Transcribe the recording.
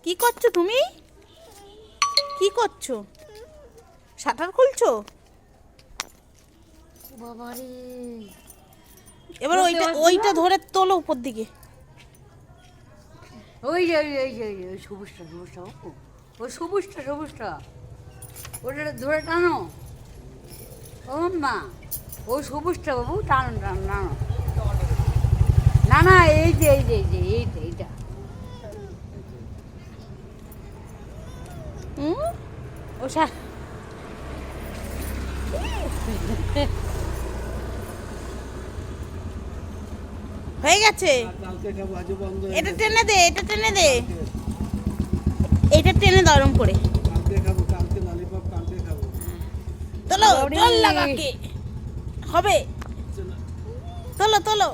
কি করছো তুমি? কি করছো? শাটার খুলছো? বাবারে, এবার ওইটা ধরে তোলো উপর দিকে। ওই যে ওই সবুজটা বাবু, ওই সবুজটা ওটা ধরে টানো। ও মা, ওই সবুজটা বাবু, টানো টানো টানো। না না, এইটা ও সা হয়ে গেছে। এটা টেনে দে, এটা টেনে দে, এটা টেনে দাও এরম করে। তোলো, জল লাগাকে হবে। তোলো তোলো।